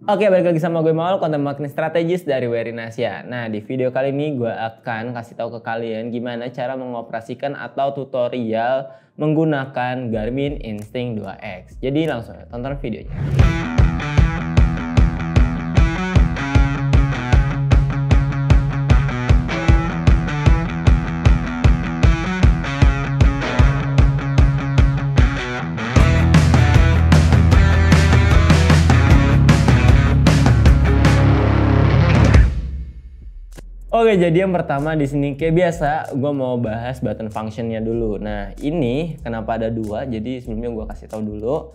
Oke, balik lagi sama gue Maul, konten marketing strategis dari Werinasia. Nah, di video kali ini gue akan kasih tahu ke kalian gimana cara mengoperasikan atau tutorial menggunakan Garmin Instinct 2X. Jadi langsung tonton videonya. Oke, jadi yang pertama di sini kayak biasa gue mau bahas button functionnya dulu. Nah, ini kenapa ada dua? Jadi sebelumnya gue kasih tahu dulu.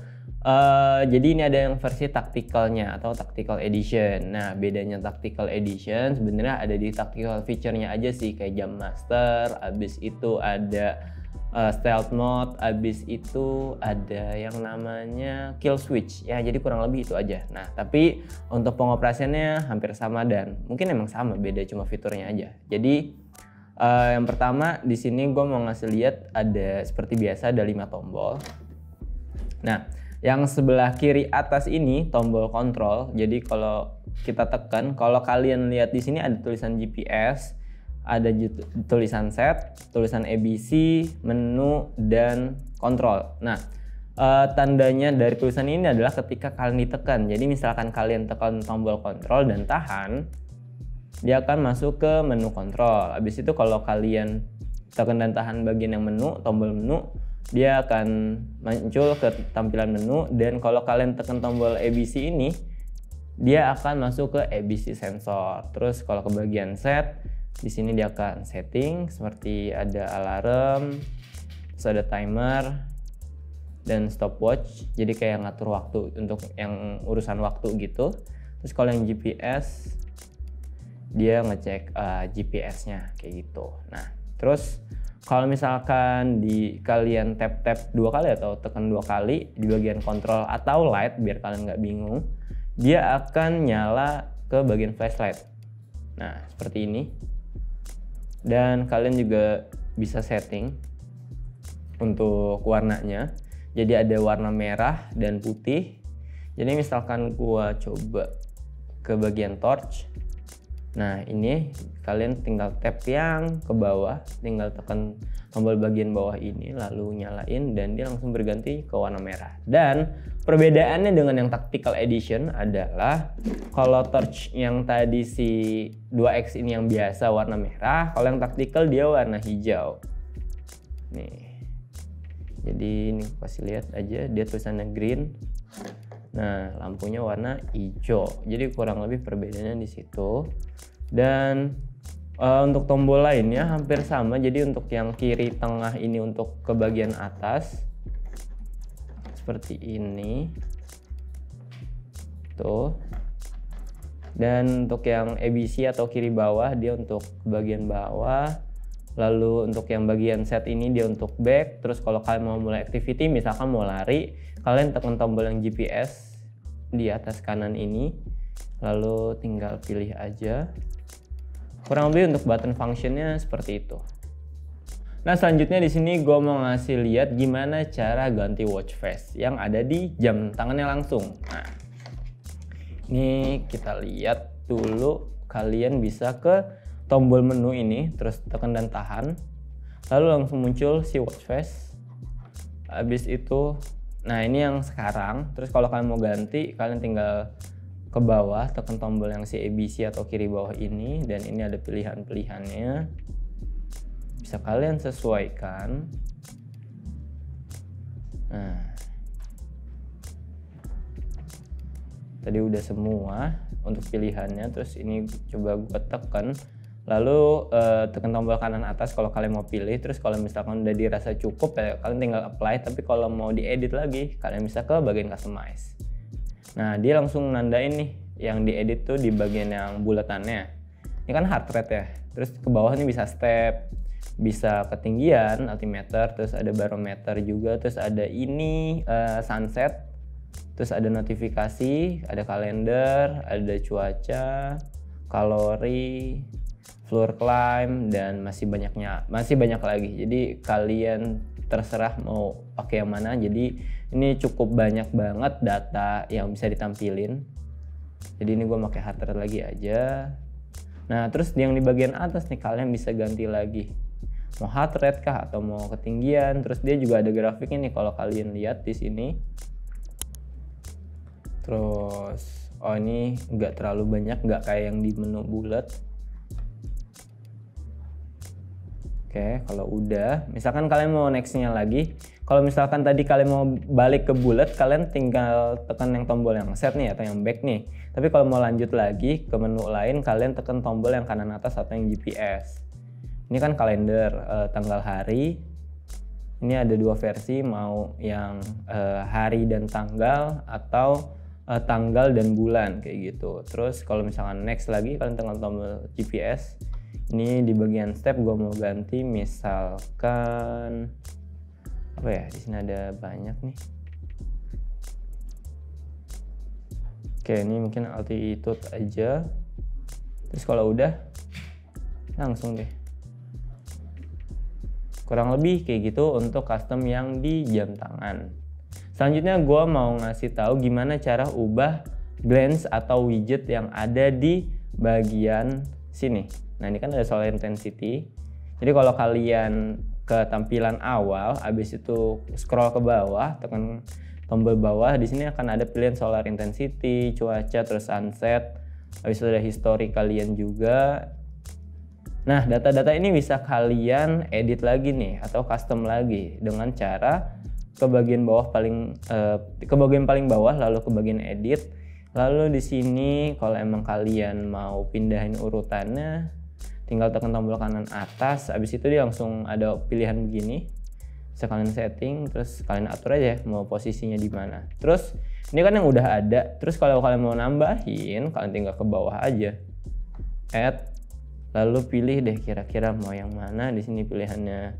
Jadi ini ada yang versi tacticalnya atau tactical edition. Nah, bedanya tactical edition sebenarnya ada di tactical feature-nya aja sih, kayak jam master, abis itu ada stealth mode, abis itu ada yang namanya kill switch ya, jadi kurang lebih itu aja. Nah, tapi untuk pengoperasiannya hampir sama dan mungkin emang sama, beda cuma fiturnya aja. Jadi yang pertama di sini gue mau ngasih lihat ada seperti biasa ada 5 tombol. Nah, yang sebelah kiri atas ini tombol kontrol. Jadi kalau kita tekan, kalau kalian lihat di sini ada tulisan GPS, ada tulisan set, tulisan ABC, menu, dan kontrol. Nah, tandanya dari tulisan ini adalah ketika kalian ditekan. Jadi misalkan kalian tekan tombol kontrol dan tahan, dia akan masuk ke menu kontrol. Habis itu kalau kalian tekan dan tahan bagian yang menu, tombol menu, dia akan muncul ke tampilan menu. Dan kalau kalian tekan tombol ABC ini, dia akan masuk ke ABC sensor. Terus kalau ke bagian set, di sini dia akan setting seperti ada alarm, terus ada timer dan stopwatch. Jadi kayak ngatur waktu untuk yang urusan waktu gitu. Terus kalau yang GPS, dia ngecek GPS-nya kayak gitu. Nah, terus kalau misalkan kalian tap 2 kali atau tekan 2 kali di bagian kontrol atau light, biar kalian nggak bingung, dia akan nyala ke bagian flashlight. Nah, seperti ini. Dan kalian juga bisa setting untuk warnanya. Jadi ada warna merah dan putih. Jadi misalkan gua coba ke bagian torch. Nah, ini kalian tinggal tap yang ke bawah, tinggal tekan tombol bagian bawah ini lalu nyalain dan dia langsung berganti ke warna merah. Dan perbedaannya dengan yang tactical edition adalah kalau torch yang tadi si 2X ini yang biasa warna merah, kalau yang tactical dia warna hijau. Nih. Jadi ini kasih lihat aja, dia tulisannya green. Nah, lampunya warna hijau. Jadi kurang lebih perbedaannya di situ. Dan untuk tombol lainnya hampir sama. Jadi untuk yang kiri tengah ini untuk ke bagian atas seperti ini. Tuh. Dan untuk yang ABC atau kiri bawah dia untuk bagian bawah. Lalu untuk yang bagian set ini dia untuk back. Terus kalau kalian mau mulai activity, misalkan mau lari, kalian tekan tombol yang GPS di atas kanan ini, lalu tinggal pilih aja. Kurang lebih untuk button functionnya seperti itu. Nah, selanjutnya di sini gue mau ngasih lihat gimana cara ganti watch face yang ada di jam tangannya langsung. Nah, ini kita lihat dulu. Kalian bisa ke tombol menu ini, terus tekan dan tahan, lalu langsung muncul si watch face. Habis itu, nah ini yang sekarang. Terus kalau kalian mau ganti, kalian tinggal ke bawah, tekan tombol yang si ABC atau kiri bawah ini, dan ini ada pilihan-pilihannya. Bisa kalian sesuaikan. Nah, tadi udah semua untuk pilihannya. Terus ini coba gue tekan, lalu tekan tombol kanan atas kalau kalian mau pilih. Terus kalau misalkan udah dirasa cukup ya kalian tinggal apply. Tapi kalau mau diedit lagi, kalian bisa ke bagian customize. Nah, dia langsung nandain nih yang diedit tuh di bagian yang bulatannya. Ini kan heart rate ya. Terus ke bawah ini bisa step, bisa ketinggian, altimeter, terus ada barometer juga, terus ada ini sunset, terus ada notifikasi, ada kalender, ada cuaca, kalori, floor climb, dan masih banyak lagi. Jadi kalian terserah mau pakai yang mana. Jadi ini cukup banyak banget data yang bisa ditampilin. Jadi ini gue pakai heart rate lagi aja. Nah terus yang di bagian atas nih kalian bisa ganti lagi, mau heart rate kah atau mau ketinggian. Terus dia juga ada grafiknya nih kalau kalian lihat di sini. Terus oh ini nggak terlalu banyak, nggak kayak yang di menu bulat. Oke, kalau udah, misalkan kalian mau nextnya lagi, kalau misalkan tadi kalian mau balik ke bulat, kalian tinggal tekan yang tombol yang set nih atau yang back nih. Tapi kalau mau lanjut lagi ke menu lain, kalian tekan tombol yang kanan atas atau yang GPS. Ini kan kalender, tanggal hari. Ini ada dua versi, mau yang hari dan tanggal atau tanggal dan bulan kayak gitu. Terus kalau misalkan next lagi, kalian tekan tombol GPS. Ini di bagian step gue mau ganti, misalkan apa ya, di sini ada banyak nih. Oke, ini mungkin altitude aja. Terus kalau udah langsung deh. Kurang lebih kayak gitu untuk custom yang di jam tangan. Selanjutnya gue mau ngasih tahu gimana cara ubah glance atau widget yang ada di bagian sini. Nah ini kan ada solar intensity. Jadi kalau kalian ke tampilan awal, habis itu scroll ke bawah, tekan tombol bawah, di sini akan ada pilihan solar intensity, cuaca, terus sunset. Habis itu ada history kalian juga. Nah data-data ini bisa kalian edit lagi nih atau custom lagi dengan cara ke bagian bawah ke bagian paling bawah, lalu ke bagian edit. Lalu di sini kalau emang kalian mau pindahin urutannya, tinggal tekan tombol kanan atas, habis itu dia langsung ada pilihan begini. Bisa kalian setting, terus kalian atur aja mau posisinya di mana. Terus ini kan yang udah ada. Terus kalau kalian mau nambahin, kalian tinggal ke bawah aja, add, lalu pilih deh kira-kira mau yang mana. Di sini pilihannya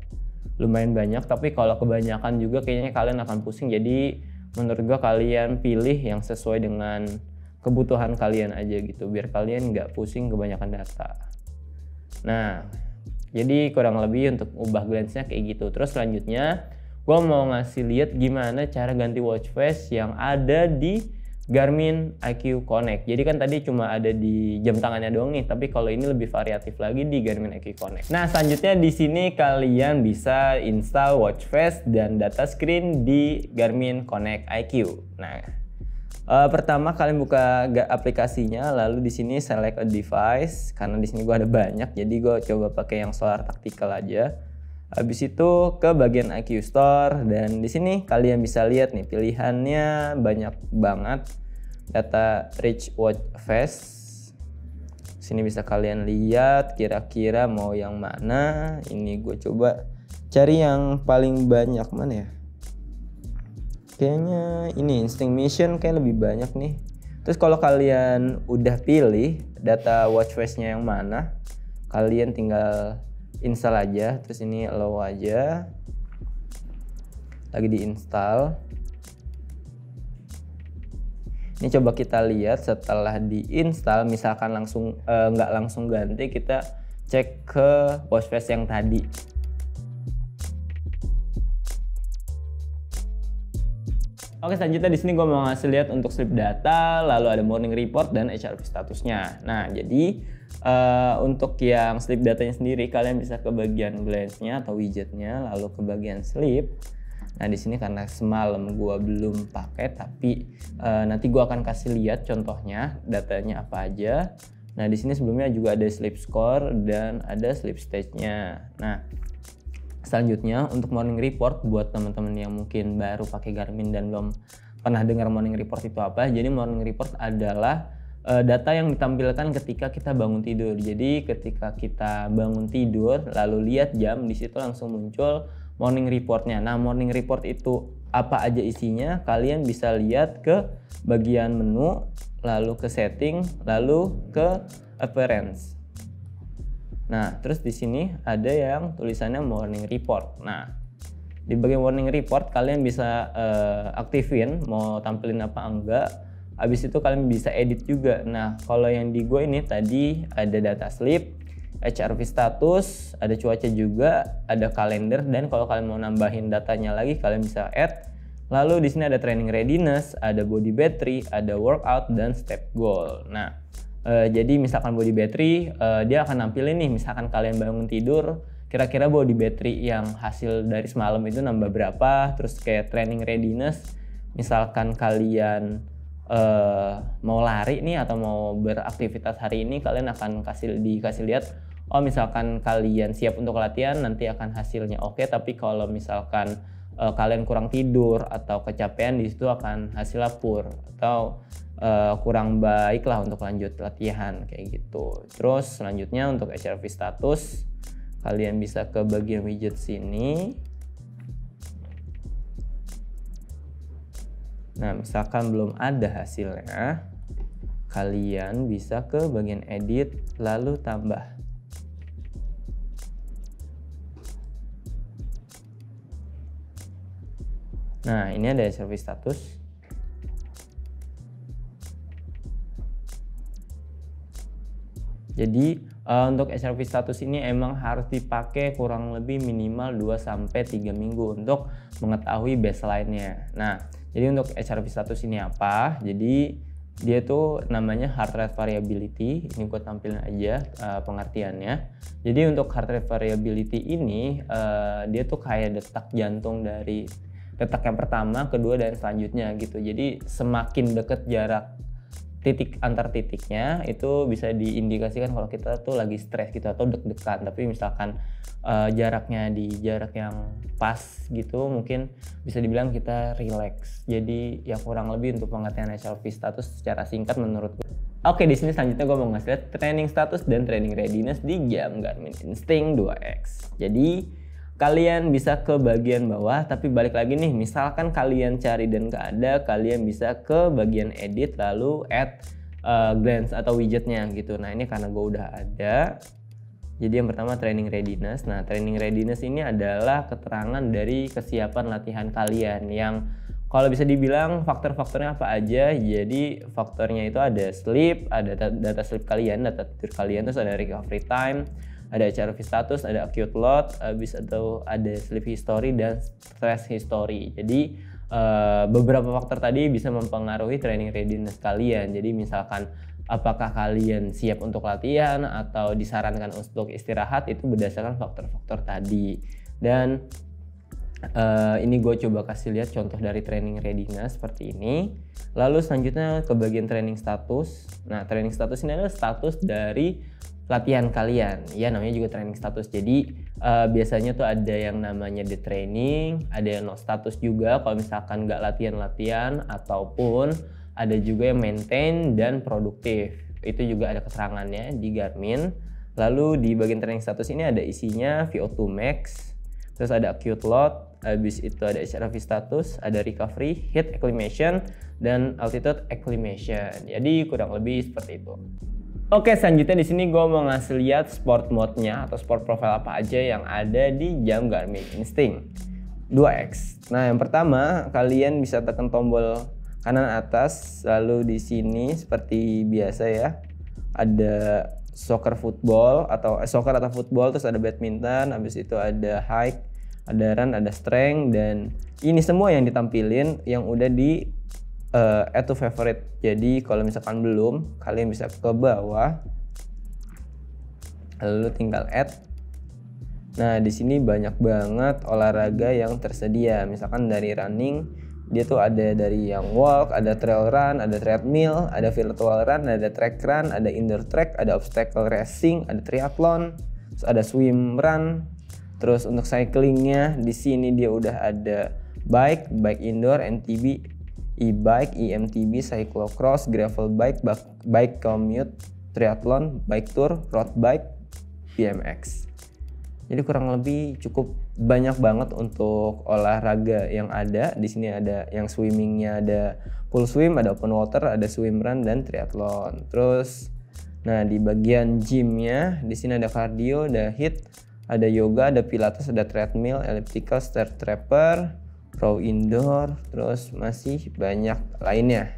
lumayan banyak, tapi kalau kebanyakan juga kayaknya kalian akan pusing. Jadi menurut gua kalian pilih yang sesuai dengan kebutuhan kalian aja gitu, biar kalian nggak pusing kebanyakan data. Nah, jadi kurang lebih untuk ubah glance-nya kayak gitu. Terus selanjutnya gue mau ngasih lihat gimana cara ganti watch face yang ada di Garmin IQ Connect. Jadi kan tadi cuma ada di jam tangannya doang nih, tapi kalau ini lebih variatif lagi di Garmin IQ Connect. Nah, selanjutnya di sini kalian bisa install watch face dan data screen di Garmin Connect IQ. Nah, pertama kalian buka aplikasinya, lalu di sini select a device. Karena di sini gue ada banyak, jadi gue coba pakai yang Solar Tactical aja. Habis itu ke bagian IQ Store, dan di sini kalian bisa lihat nih pilihannya banyak banget. Data Rich Watch Face. Sini bisa kalian lihat kira-kira mau yang mana. Ini gue coba cari yang paling banyak mana ya. Kayaknya ini Instinct Mission kayak lebih banyak nih. Terus kalau kalian udah pilih data watch face-nya yang mana, kalian tinggal install aja. Terus ini allow aja. Lagi diinstal. Ini coba kita lihat setelah diinstal, misalkan langsung nggak langsung ganti, kita cek ke watch face yang tadi. Oke, selanjutnya di sini gue mau ngasih lihat untuk sleep data, lalu ada morning report dan HRV statusnya. Nah, jadi untuk yang sleep datanya sendiri, kalian bisa ke bagian glance-nya atau widgetnya, lalu ke bagian sleep. Nah, di sini karena semalam gue belum pakai, tapi nanti gue akan kasih lihat contohnya datanya apa aja. Nah, di sini sebelumnya juga ada sleep score dan ada sleep stage-nya. Nah, selanjutnya untuk morning report buat teman-teman yang mungkin baru pakai Garmin dan belum pernah dengar morning report itu apa. Jadi morning report adalah data yang ditampilkan ketika kita bangun tidur. Jadi ketika kita bangun tidur lalu lihat jam, di situ langsung muncul morning reportnya. Nah, morning report itu apa aja isinya? Kalian bisa lihat ke bagian menu, lalu ke setting, lalu ke appearance. Nah, terus di sini ada yang tulisannya morning report. Nah, di bagian morning report kalian bisa aktifin mau tampilin apa enggak. Habis itu kalian bisa edit juga. Nah, kalau yang di gue ini tadi ada data sleep, HRV status, ada cuaca juga, ada kalender, dan kalau kalian mau nambahin datanya lagi kalian bisa add. Lalu di sini ada training readiness, ada body battery, ada workout dan step goal. Nah, jadi misalkan body battery, dia akan nampilin nih, misalkan kalian bangun tidur, kira-kira body battery yang hasil dari semalam itu nambah berapa. Terus kayak training readiness, misalkan kalian mau lari nih atau mau beraktivitas hari ini, kalian akan dikasih lihat, oh misalkan kalian siap untuk latihan, nanti akan hasilnya oke. Tapi kalau misalkan kalian kurang tidur atau kecapean, di situ akan hasilnya poor atau kurang baik lah untuk lanjut latihan kayak gitu. Terus selanjutnya untuk HRV status, kalian bisa ke bagian widget sini. Nah, misalkan belum ada hasilnya, kalian bisa ke bagian edit lalu tambah. Nah, ini ada service status. Jadi untuk HRV status ini emang harus dipakai kurang lebih minimal 2-3 minggu untuk mengetahui baseline-nya. Nah, jadi untuk HRV status ini apa? Jadi dia tuh namanya heart rate variability. Ini gue tampilin aja pengertiannya. Jadi untuk heart rate variability ini dia tuh kayak detak jantung dari detak yang pertama, kedua, dan selanjutnya gitu. Jadi semakin deket jarak titik antar titiknya, itu bisa diindikasikan kalau kita tuh lagi stres gitu atau deg-degan. Tapi misalkan jaraknya di jarak yang pas gitu, mungkin bisa dibilang kita relax. Jadi ya kurang lebih untuk pengertian HRV status secara singkat menurut gue. Oke, di sini selanjutnya gue mau ngasih lihat training status dan training readiness di jam Garmin Instinct 2X. Jadi kalian bisa ke bagian bawah, tapi balik lagi nih, misalkan kalian cari dan gak ada, kalian bisa ke bagian edit lalu add glance atau widgetnya gitu. Nah, ini karena gue udah ada. Jadi yang pertama training readiness. Nah, training readiness ini adalah keterangan dari kesiapan latihan kalian, yang kalau bisa dibilang faktor-faktornya apa aja. Jadi faktornya itu ada sleep, ada data sleep kalian, data tidur kalian, terus ada recovery time, ada HRV status, ada acute load, atau ada sleep history dan stress history. Jadi beberapa faktor tadi bisa mempengaruhi training readiness kalian. Jadi misalkan apakah kalian siap untuk latihan atau disarankan untuk istirahat, itu berdasarkan faktor-faktor tadi. Dan ini gue coba kasih lihat contoh dari training readiness seperti ini. Lalu selanjutnya ke bagian training status. Nah, training status ini adalah status dari latihan kalian, ya namanya juga training status. Jadi biasanya tuh ada yang namanya the training, ada yang no status juga kalau misalkan nggak latihan-latihan, ataupun ada juga yang maintain dan produktif. Itu juga ada keterangannya di Garmin. Lalu di bagian training status ini ada isinya VO2 max, terus ada acute load, habis itu ada HRV status, ada recovery, heat acclimation, dan altitude acclimation. Jadi kurang lebih seperti itu. Oke, selanjutnya di sini gue mau ngasih lihat sport mode-nya atau sport profile apa aja yang ada di jam Garmin Instinct 2X. Nah, yang pertama kalian bisa tekan tombol kanan atas, lalu di sini seperti biasa ya, ada soccer football atau football, terus ada badminton, habis itu ada hike, ada run, ada strength, dan ini semua yang ditampilin yang udah di add to favorite. Jadi kalau misalkan belum, kalian bisa ke bawah lalu tinggal add. Nah, di sini banyak banget olahraga yang tersedia. Misalkan dari running, dia tuh ada dari yang walk, ada trail run, ada treadmill, ada virtual run, ada track run, ada indoor track, ada obstacle racing, ada triathlon, terus ada swim run. Terus untuk cyclingnya di sini dia udah ada bike indoor, MTB, e-bike, EMTB, cyclocross, gravel bike, bike commute, triathlon, bike tour, road bike, BMX. Jadi kurang lebih cukup banyak banget untuk olahraga yang ada. Di sini ada yang swimmingnya, ada full swim, ada open water, ada swim run, dan triathlon. Terus, nah di bagian gymnya, di sini ada cardio, ada HIIT, ada yoga, ada pilates, ada treadmill, elliptical, stair stepper, row indoor, terus masih banyak lainnya.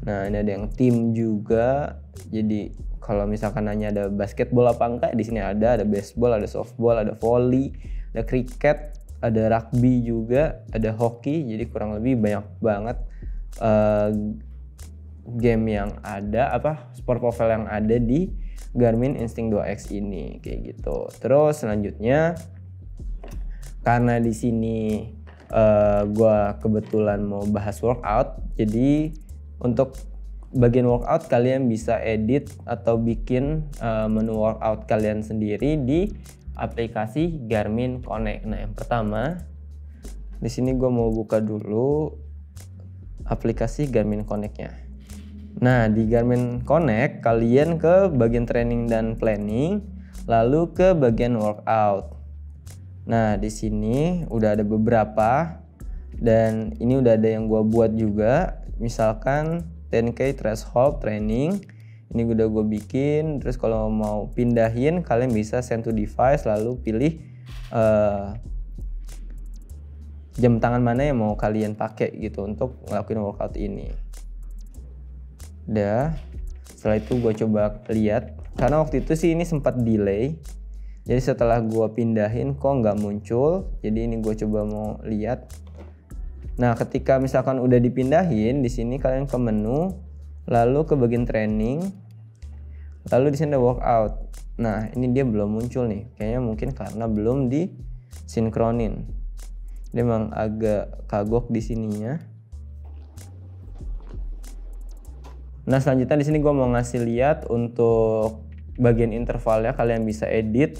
Nah, ini ada yang tim juga. Jadi kalau misalkan nanya ada basketball apa enggak, di sini ada baseball, ada softball, ada volley, ada cricket, ada rugby juga, ada hoki, jadi kurang lebih banyak banget game yang ada, sport profile yang ada di Garmin Instinct 2X ini kayak gitu. Terus selanjutnya karena di sini gua kebetulan mau bahas workout, jadi untuk bagian workout kalian bisa edit atau bikin menu workout kalian sendiri di aplikasi Garmin Connect. Nah, yang pertama di sini gua mau buka dulu aplikasi Garmin Connect-nya. Nah, di Garmin Connect kalian ke bagian training dan planning, lalu ke bagian workout. Nah, di sini udah ada beberapa dan ini udah ada yang gua buat juga. Misalkan 10K threshold training. Ini udah gue bikin. Terus kalau mau pindahin kalian bisa send to device lalu pilih jam tangan mana yang mau kalian pakai gitu untuk ngelakuin workout ini. Udah, setelah itu gue coba lihat karena waktu itu sih ini sempat delay, jadi setelah gue pindahin kok nggak muncul, jadi ini gue coba mau lihat. Nah, ketika misalkan udah dipindahin, di sini kalian ke menu, lalu ke bagian training, lalu di sini ada workout. Nah, ini dia belum muncul nih, kayaknya mungkin karena belum disinkronin. Dia memang agak kagok di sininya. Nah, selanjutnya di sini gue mau ngasih lihat untuk bagian intervalnya, kalian bisa edit.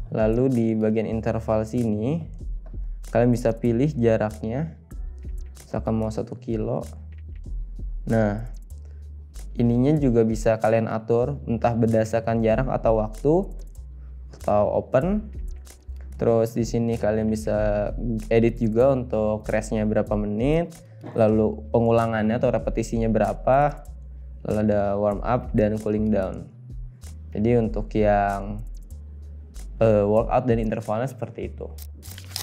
Lalu di bagian interval sini kalian bisa pilih jaraknya, misalkan mau 1 kilo. Nah, ininya juga bisa kalian atur entah berdasarkan jarak atau waktu atau open. Terus di sini kalian bisa edit juga untuk restnya berapa menit, lalu pengulangannya atau repetisinya berapa, lalu ada warm up dan cooling down. Jadi untuk yang workout dan intervalnya seperti itu.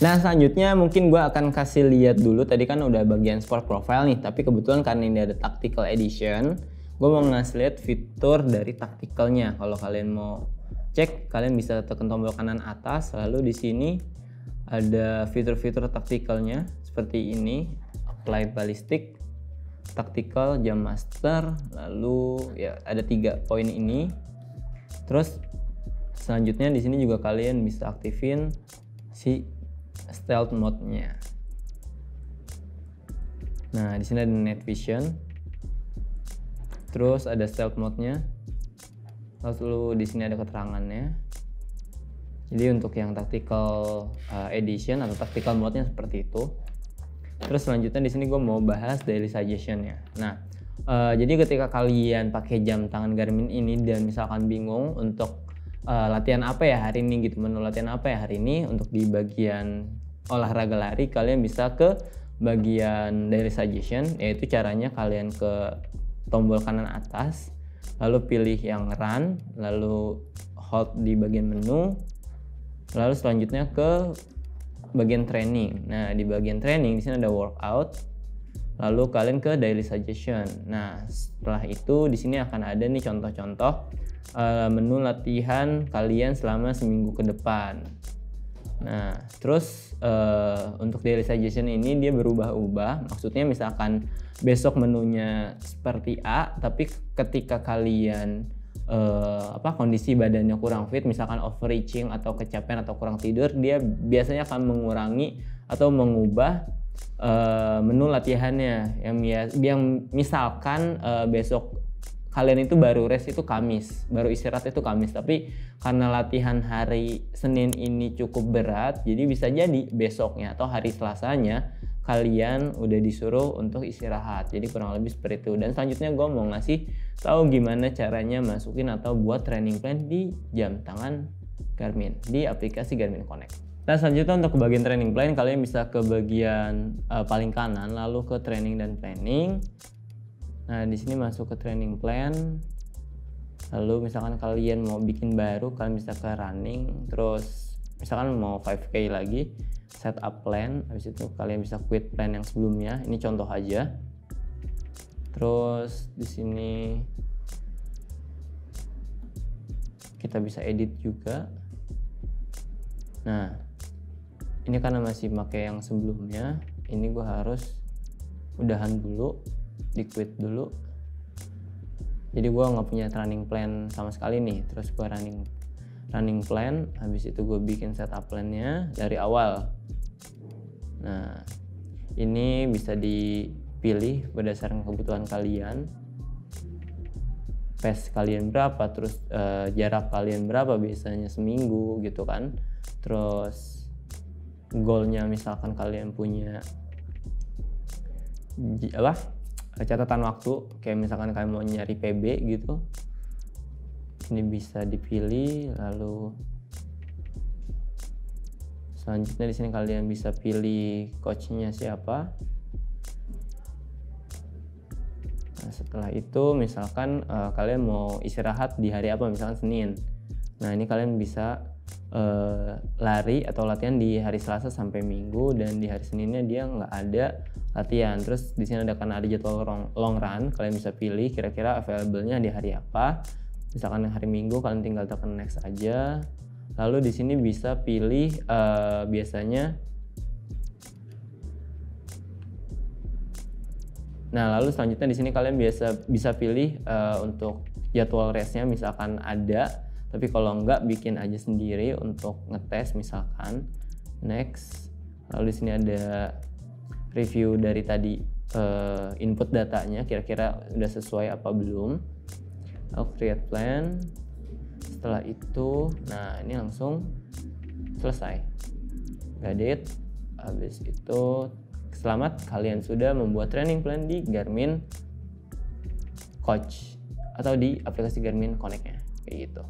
Nah, selanjutnya mungkin gue akan kasih lihat dulu, tadi kan udah bagian sport profile nih, tapi kebetulan karena ini ada tactical edition, gue mau ngasih lihat fitur dari tacticalnya. Kalau kalian mau cek, kalian bisa tekan tombol kanan atas, lalu di sini ada fitur-fitur tacticalnya seperti ini, apply ballistic, tactical, jam master, lalu ya ada 3 poin ini. Terus selanjutnya di sini juga kalian bisa aktifin si stealth mode-nya. Nah, di sini ada night vision. Terus ada stealth mode-nya. Lalu di sini ada keterangannya. Jadi untuk yang tactical edition atau tactical mode-nya seperti itu. Terus selanjutnya di sini gue mau bahas daily suggestion-nya. Nah, jadi ketika kalian pakai jam tangan Garmin ini dan misalkan bingung untuk latihan apa ya hari ini gitu, menu latihan apa ya hari ini, untuk di bagian olahraga lari kalian bisa ke bagian daily suggestion, yaitu caranya kalian ke tombol kanan atas, lalu pilih yang run, lalu hold di bagian menu, lalu selanjutnya ke bagian training. Nah, di bagian training di sini ada workout, lalu kalian ke daily suggestion. Nah, setelah itu di sini akan ada nih contoh-contoh menu latihan kalian selama seminggu ke depan. Nah, terus untuk daily suggestion ini dia berubah-ubah. Maksudnya misalkan besok menunya seperti A, tapi ketika kalian kondisi badannya kurang fit, misalkan overreaching atau kecapean atau kurang tidur, dia biasanya akan mengurangi atau mengubah menu latihannya. Yang misalkan besok kalian itu baru rest itu Kamis, baru istirahat itu Kamis, tapi karena latihan hari Senin ini cukup berat, jadi bisa jadi besoknya atau hari Selasanya kalian udah disuruh untuk istirahat. Jadi kurang lebih seperti itu. Dan selanjutnya gue mau ngasih tahu gimana caranya masukin atau buat training plan di jam tangan Garmin di aplikasi Garmin Connect. Nah, selanjutnya untuk bagian training plan kalian bisa ke bagian paling kanan, lalu ke training dan planning. Nah, di sini masuk ke training plan. Lalu misalkan kalian mau bikin baru, kalian bisa ke running. Terus misalkan mau 5K lagi, setup plan. Habis itu kalian bisa quit plan yang sebelumnya. Ini contoh aja. Terus di sini kita bisa edit juga. Nah, ini karena masih pakai yang sebelumnya, ini gue harus udahan dulu, di quit dulu. Jadi gue nggak punya running plan sama sekali nih. Terus gue running plan, habis itu gue bikin setup plannya dari awal. Nah, ini bisa dipilih berdasarkan kebutuhan kalian, pace kalian berapa, terus jarak kalian berapa, biasanya seminggu gitu kan. Terus goalnya misalkan kalian punya catatan waktu, kayak misalkan kalian mau nyari PB gitu, ini bisa dipilih. Lalu selanjutnya di sini kalian bisa pilih coachnya siapa. Nah, setelah itu misalkan kalian mau istirahat di hari apa, misalkan Senin. Nah, ini kalian bisa lari atau latihan di hari Selasa sampai Minggu, dan di hari Seninnya dia nggak ada latihan. Terus di sini karena ada jadwal long run, kalian bisa pilih kira-kira available-nya di hari apa. Misalkan hari Minggu kalian tinggal tekan next aja. Lalu di sini bisa pilih biasanya. Nah, lalu selanjutnya di sini kalian bisa pilih untuk jadwal rest-nya, misalkan ada. Tapi kalau enggak, bikin aja sendiri untuk ngetes, misalkan next. Lalu di sini ada review dari tadi input datanya, kira-kira udah sesuai apa belum. Lalu create plan. Setelah itu, nah ini langsung selesai. Got it. Habis itu, selamat, kalian sudah membuat training plan di Garmin Coach atau di aplikasi Garmin Connect-nya, kayak gitu.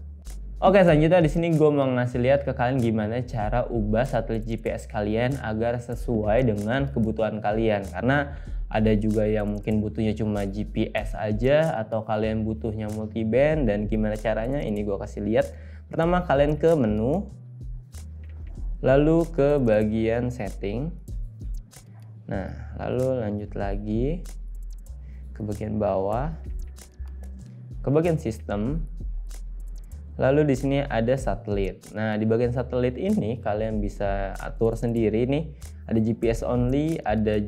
Oke, selanjutnya di sini gue mau ngasih lihat ke kalian gimana cara ubah satelit GPS kalian agar sesuai dengan kebutuhan kalian. Karena ada juga yang mungkin butuhnya cuma GPS aja, atau kalian butuhnya multiband, dan gimana caranya ini gue kasih lihat. Pertama, kalian ke menu, lalu ke bagian setting. Nah, lalu lanjut lagi ke bagian bawah, ke bagian sistem. Lalu di sini ada satelit. Nah, di bagian satelit ini kalian bisa atur sendiri nih. Ada GPS only, ada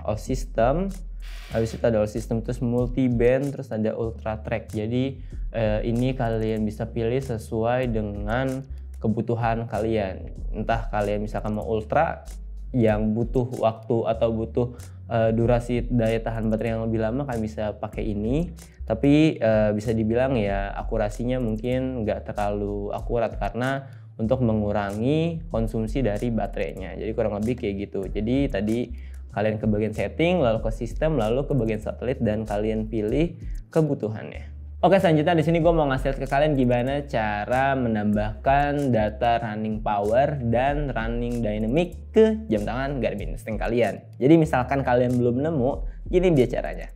all system. Habis itu ada all system, terus multi band, terus ada ultra track. Jadi ini kalian bisa pilih sesuai dengan kebutuhan kalian. Entah kalian misalkan mau ultra yang butuh waktu atau butuh durasi daya tahan baterai yang lebih lama, kalian bisa pakai ini. Tapi bisa dibilang ya akurasinya mungkin nggak terlalu akurat karena untuk mengurangi konsumsi dari baterainya. Jadi kurang lebih kayak gitu. Jadi tadi kalian ke bagian setting, lalu ke sistem, lalu ke bagian satelit, dan kalian pilih kebutuhannya. Oke, selanjutnya di sini gue mau ngasih ke kalian gimana cara menambahkan data running power dan running dynamic ke jam tangan Garmin Instinct kalian. Jadi misalkan kalian belum nemu, gini dia caranya.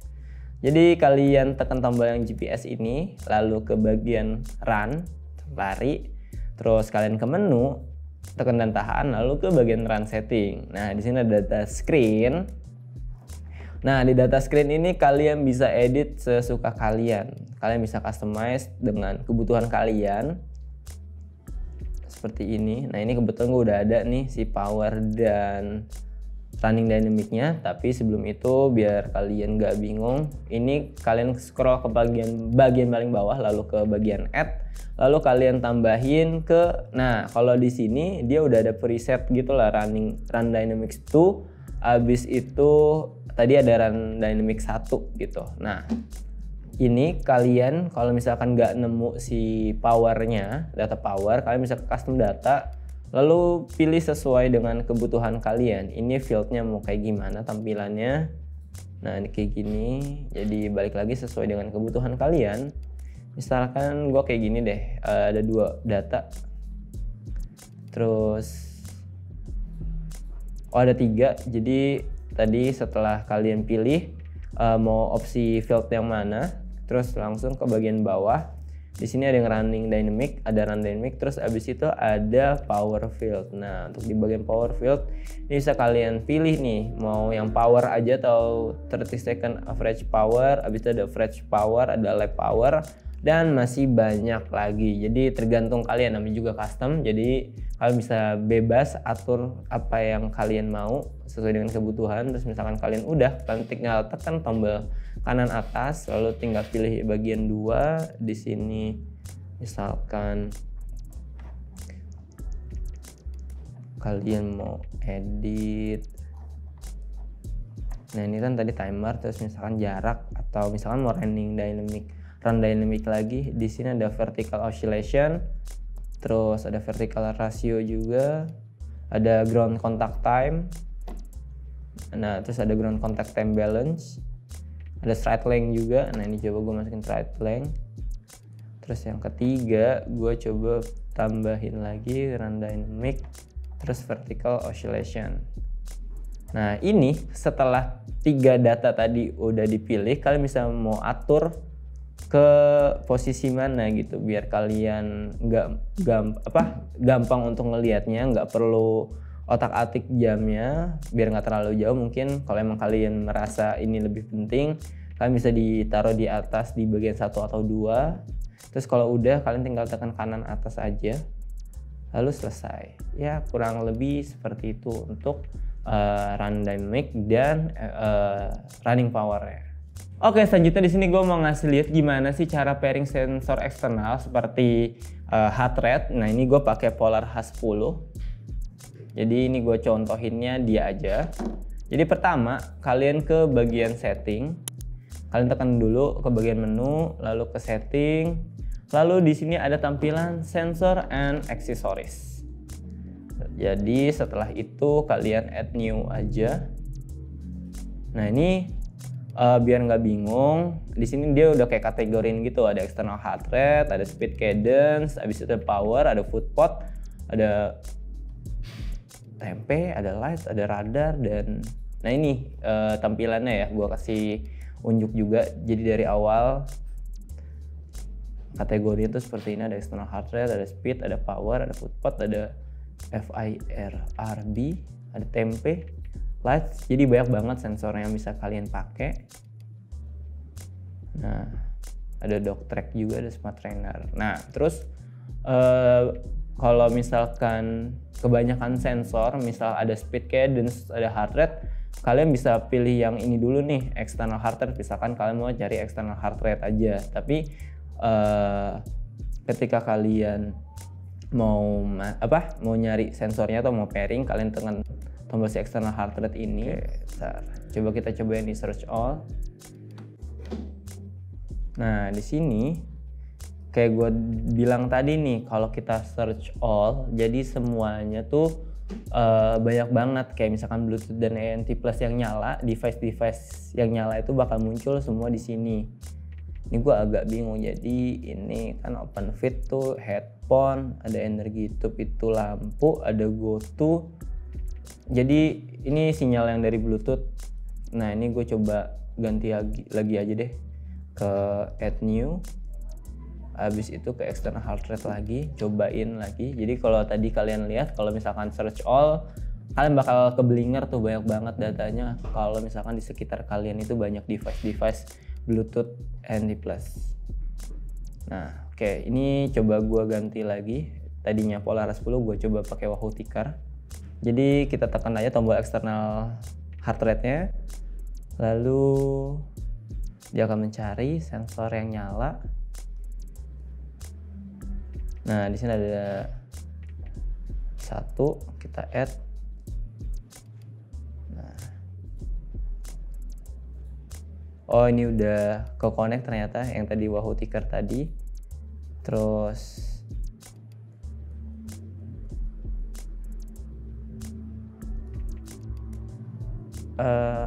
Jadi kalian tekan tombol yang GPS ini, lalu ke bagian run, lari, terus kalian ke menu, tekan dan tahan, lalu ke bagian run setting. Nah, di sini ada data screen. Nah, di data screen ini kalian bisa edit sesuka kalian. Kalian bisa customize dengan kebutuhan kalian. Seperti ini. Nah, ini kebetulan gue udah ada nih si power dan running dynamicnya. Tapi sebelum itu biar kalian gak bingung, ini kalian scroll ke bagian paling bawah, lalu ke bagian add, lalu kalian tambahin ke, nah kalau di sini dia udah ada preset gitulah, run dynamics 2. Abis itu tadi ada run dynamic 1 gitu. Nah, ini kalian kalau misalkan nggak nemu si powernya, data power, kalian bisa ke custom data, lalu pilih sesuai dengan kebutuhan kalian. Ini fieldnya mau kayak gimana tampilannya. Nah, ini kayak gini. Jadi balik lagi sesuai dengan kebutuhan kalian. Misalkan gue kayak gini deh, ada 2 data. Terus ada 3. Jadi tadi setelah kalian pilih mau opsi field yang mana, terus langsung ke bagian bawah. Di sini ada yang running dynamic, ada run dynamic, terus abis itu ada power field. Nah, untuk di bagian power field ini bisa kalian pilih nih, mau yang power aja atau 30 second average power. Abis itu ada average power, ada lap power, dan masih banyak lagi. Jadi tergantung kalian, namanya juga custom, jadi kalian bisa bebas atur apa yang kalian mau sesuai dengan kebutuhan. Terus misalkan kalian udah, kalian tinggal tekan tombol kanan atas, lalu tinggal pilih bagian 2 di sini. Misalkan kalian mau edit, nah ini kan tadi timer, terus misalkan jarak, atau misalkan mau run dynamic lagi. Di sini ada vertical oscillation, terus ada vertical ratio juga, ada ground contact time, nah terus ada ground contact time balance, ada stride length juga. Nah ini coba gue masukin stride length. Terus yang ketiga gue coba tambahin lagi run dynamic, terus vertical oscillation. Nah ini setelah 3 data tadi udah dipilih, kalian bisa mau atur ke posisi mana gitu biar kalian gampang untuk ngelihatnya, nggak perlu otak-atik jamnya, biar nggak terlalu jauh. Mungkin kalau emang kalian merasa ini lebih penting, kalian bisa ditaruh di atas di bagian 1 atau 2. Terus kalau udah, kalian tinggal tekan kanan atas aja, lalu selesai. Ya kurang lebih seperti itu untuk run dynamic dan running power-nya. Oke, selanjutnya di sini gue mau ngasih lihat gimana sih cara pairing sensor eksternal seperti heart rate. Nah ini gue pakai Polar H10. Jadi ini gue contohinnya dia aja. Jadi pertama kalian ke bagian setting, kalian tekan dulu ke bagian menu, lalu ke setting, lalu di sini ada tampilan sensor and accessories. Jadi setelah itu kalian add new aja. Nah ini biar nggak bingung, di sini dia udah kayak kategorin gitu, ada external heart rate, ada speed cadence, habis itu ada power, ada foot pot, ada tempe, ada light, ada radar, dan nah ini tampilannya ya, gua kasih unjuk juga. Jadi dari awal kategori itu seperti ini, ada external heart rate, ada speed, ada power, ada foot pot, ada FIRRB, ada tempe, lights. Jadi banyak banget sensor yang bisa kalian pakai. Nah ada dog track juga, ada smart trainer. Nah terus kalau misalkan kebanyakan sensor, misal ada speed cadence, ada heart rate, kalian bisa pilih yang ini dulu nih, external heart rate. Misalkan kalian mau cari external heart rate aja, tapi ketika kalian mau nyari sensornya atau mau pairing, kalian tekan tombol si external heart rate ini. Coba kita cobain di search all. Nah di sini kayak gue bilang tadi nih, kalau kita search all, jadi semuanya tuh banyak banget. Kayak misalkan Bluetooth dan ENT Plus yang nyala, device yang nyala itu bakal muncul semua di sini. Ini gue agak bingung, jadi ini kan open fit tuh headphone, ada energy tube itu lampu, ada go to. Jadi ini sinyal yang dari Bluetooth. Nah ini gue coba ganti lagi aja deh ke add new. Habis itu ke external heart rate lagi, cobain lagi. Jadi kalau tadi kalian lihat, kalau misalkan search all, kalian bakal keblinger tuh banyak banget datanya. Kalau misalkan di sekitar kalian itu banyak device Bluetooth NT Plus. Nah oke, ini coba gue ganti lagi. Tadinya Polar 10, gue coba pakai Wahoo Tikar. Jadi kita tekan aja tombol external heart rate-nya, lalu dia akan mencari sensor yang nyala. Nah di sini ada 1, kita add. Nah, oh ini udah ke connect ternyata yang tadi Wahoo Tikar tadi. Terus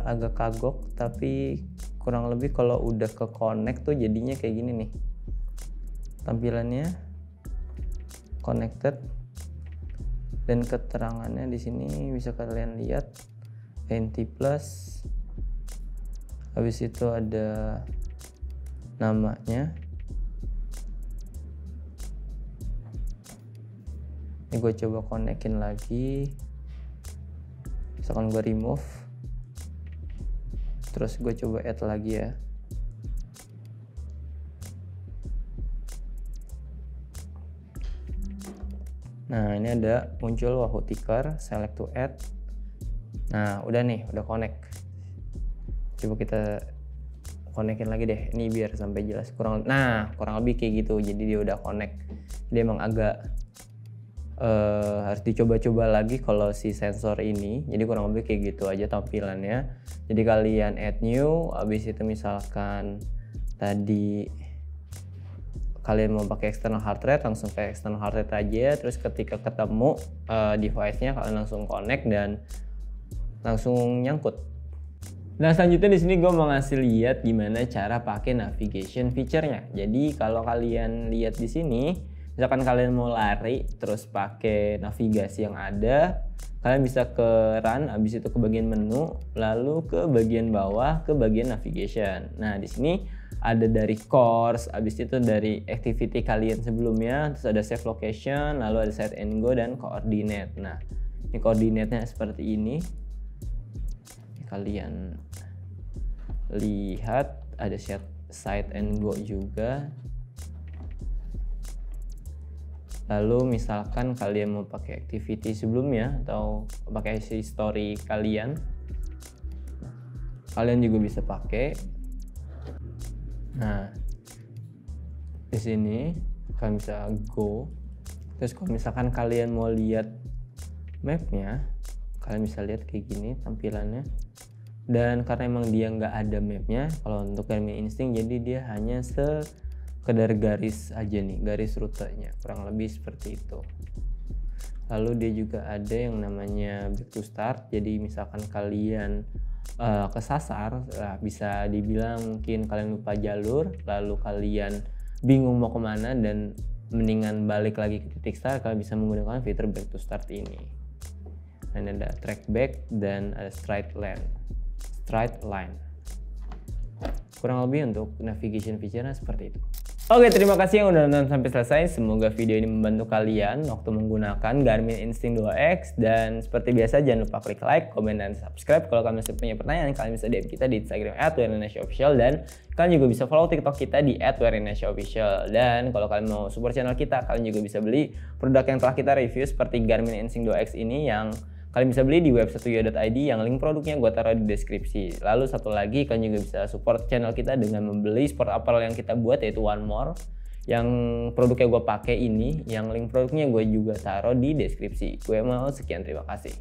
agak kagok, tapi kurang lebih kalau udah ke connect tuh jadinya kayak gini nih tampilannya, connected, dan keterangannya di sini bisa kalian lihat NT Plus. Habis itu ada namanya. Ini gue coba konekin lagi, misalkan gue remove, terus gue coba add lagi ya. Nah ini ada muncul Wahoo Ticker, select to add. Nah udah nih, udah connect. Coba kita konekin lagi deh, ini biar sampai jelas. Kurang lebih kayak gitu. Jadi dia udah connect. Dia emang agak harus dicoba-coba lagi kalau si sensor ini. Jadi kurang lebih kayak gitu aja tampilannya. Jadi kalian add new, habis itu misalkan tadi kalian mau pakai external heart rate, langsung ke external heart rate aja. Terus ketika ketemu device-nya kalian langsung connect dan langsung nyangkut. Nah selanjutnya di sini gue mau ngasih lihat gimana cara pakai navigation feature-nya. Jadi kalau kalian lihat di sini, misalkan kalian mau lari terus pakai navigasi yang ada, kalian bisa ke run, habis itu ke bagian menu, lalu ke bagian bawah ke bagian navigation. Nah di sini ada dari course, habis itu dari activity kalian sebelumnya, terus ada save location, lalu ada set and go dan coordinate. Nah ini koordinatnya seperti ini. Kalian lihat ada site and go juga. Lalu misalkan kalian mau pakai activity sebelumnya atau pakai history kalian juga bisa pakai. Nah di sini kalian bisa go. Terus kalau misalkan kalian mau lihat mapnya, kalian bisa lihat kayak gini tampilannya. Dan karena emang dia nggak ada mapnya kalau untuk Garmin Instinct, jadi dia hanya sekedar garis aja nih, garis rutenya, kurang lebih seperti itu. Lalu dia juga ada yang namanya back to start. Jadi misalkan kalian kesasar, bisa dibilang mungkin kalian lupa jalur, lalu kalian bingung mau kemana dan mendingan balik lagi ke titik start, kalian bisa menggunakan fitur back to start ini. Dan ada track back dan ada straight line. Kurang lebih untuk navigation feature-nya seperti itu. Oke, terima kasih yang udah nonton sampai selesai. Semoga video ini membantu kalian waktu menggunakan Garmin Instinct 2X. Dan seperti biasa jangan lupa klik like, komen, dan subscribe. Kalau kalian masih punya pertanyaan, kalian bisa DM kita di Instagram @WearIndonesiaOfficial, dan kalian juga bisa follow TikTok kita di @WearIndonesiaOfficial. Dan kalau kalian mau support channel kita, kalian juga bisa beli produk yang telah kita review seperti Garmin Instinct 2X ini, yang kalian bisa beli di website tuyo.id yang link produknya gue taruh di deskripsi. Lalu satu lagi, kalian juga bisa support channel kita dengan membeli sport apparel yang kita buat, yaitu One More, yang produknya gue pakai ini, yang link produknya gue juga taruh di deskripsi. Gue mau sekian, terima kasih.